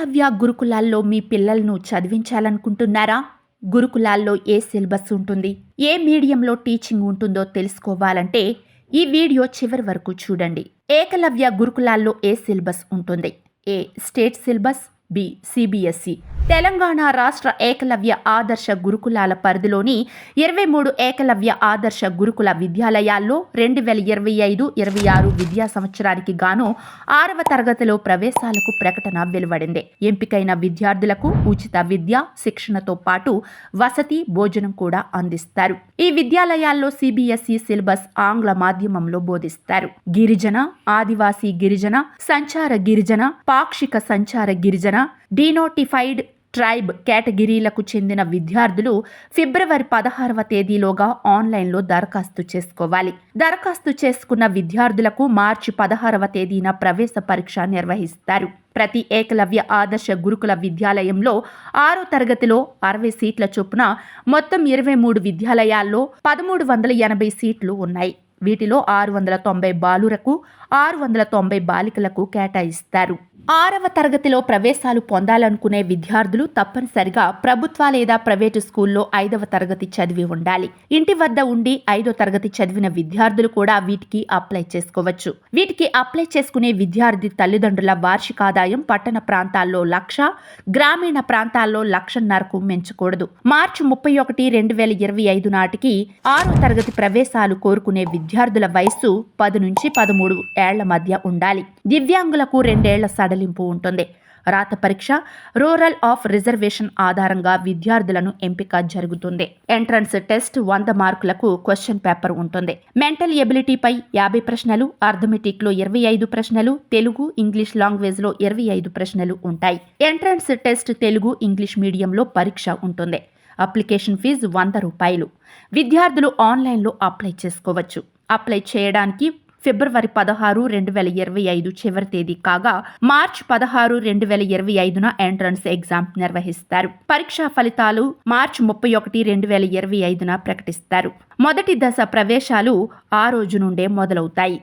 ఏకలవ్య గురుకులాల్లో మీ పిల్లలను చదివించాలనుకుంటున్నారా? గురుకులాల్లో ఏ సిలబస్ ఉంటుంది, ఏ మీడియంలో టీచింగ్ ఉంటుందో తెలుసుకోవాలంటే ఈ వీడియో చివరి వరకు చూడండి. ఏకలవ్య గురుకులాల్లో ఏ సిలబస్ ఉంటుంది? A state syllabus, B CBSE. Telangana రాష్ట్ర ఏకలవ్య ఆదర్శ గురుకులాల పరిధిలోని 23 ఏకలవ్య ఆదర్శ గురుకుల విద్యాలయాల్లో 2025-26 విద్యా సంవత్సరానికి గాను 6వ తరగతిలో ప్రవేశాలకు ప్రకటన వెలువడింది. ఎంపికైన విద్యార్థులకు ఉచిత విద్య, శిక్షణతో పాటు వసతి, భోజనం కూడా అందిస్తారు. ఈ విద్యాలయాల్లో సిబిఎస్ఈ సిలబస్ ఆంగ్ల మాధ్యమంలో బోధిస్తారు. గిరిజన, ఆదివాసీ గిరిజన, సంచార గిరిజన, పాక్షిక సంచార గిరిజన, డీనోటిఫైడ్ ట్రైబ్ కేటగిరీలకు చెందిన విద్యార్థులు ఫిబ్రవరి 16వ తేదీలోగా ఆన్లైన్లో దరఖాస్తు చేసుకోవాలి. దరఖాస్తు చేసుకున్న విద్యార్థులకు మార్చి 16వ తేదీన ప్రవేశ పరీక్ష నిర్వహిస్తారు. ప్రతి ఏకలవ్య ఆదర్శ గురుకుల విద్యాలయంలో 6వ తరగతిలో 60 సీట్ల చొప్పున మొత్తం 23 విద్యాలయాల్లో 1380 సీట్లు ఉన్నాయి. వీటిలో 690 బాలురకు, 690 బాలికలకు కేటాయిస్తారు. 6వ తరగతిలో ప్రవేశాలు పొందాలనుకునే విద్యార్థులు తప్పనిసరిగా ప్రభుత్వ లేదా ప్రైవేటు స్కూల్లో 5వ తరగతి చదివి ఉండాలి. ఇంటి వద్ద ఉండి 5వ తరగతి చదివిన విద్యార్థులు కూడా వీటికి అప్లై చేసుకోవచ్చు. వీటికి అప్లై చేసుకునే విద్యార్థి తల్లిదండ్రుల వార్షికాదాయం పట్టణ ప్రాంతాల్లో 1,00,000, గ్రామీణ ప్రాంతాల్లో 1,50,000కు మించకూడదు. మార్చి 31, 2025 నాటికి 6వ తరగతి ప్రవేశాలు కోరుకునే విద్యార్థుల వయస్సు 10 నుంచి 13 ఏళ్ల మధ్య ఉండాలి. దివ్యాంగులకు 2 ఏళ్ల సడలింపు ఉంటుంది. రాత పరీక్ష, రూరల్ ఆఫ్ రిజర్వేషన్ ఆధారంగా విద్యార్థులను ఎంపిక జరుగుతుంది. ఎంట్రన్స్ టెస్ట్ 100 మార్కులకు క్వశ్చన్ పేపర్ ఉంటుంది. మెంటల్ ఎబిలిటీపై 50 ప్రశ్నలు, అర్థమెటిక్లో 25 ప్రశ్నలు, తెలుగు, ఇంగ్లీష్ లాంగ్వేజ్లో 25 ప్రశ్నలు ఉంటాయి. ఎంట్రన్స్ టెస్ట్ తెలుగు, ఇంగ్లీష్ మీడియంలో పరీక్ష ఉంటుంది. అప్లికేషన్ ఫీజు 100 రూపాయలు. విద్యార్థులు ఆన్లైన్లో అప్లై చేసుకోవచ్చు. అప్లై చేయడానికి ఫిబ్రవరి 16, 2025 చివరి తేదీ కాగా మార్చి 16, 2025న ఎంట్రన్స్ ఎగ్జామ్ నిర్వహిస్తారు. పరీక్షా ఫలితాలు మార్చి 31, 2025న ప్రకటిస్తారు. మొదటి దశ ప్రవేశాలు ఆ రోజు నుండే మొదలవుతాయి.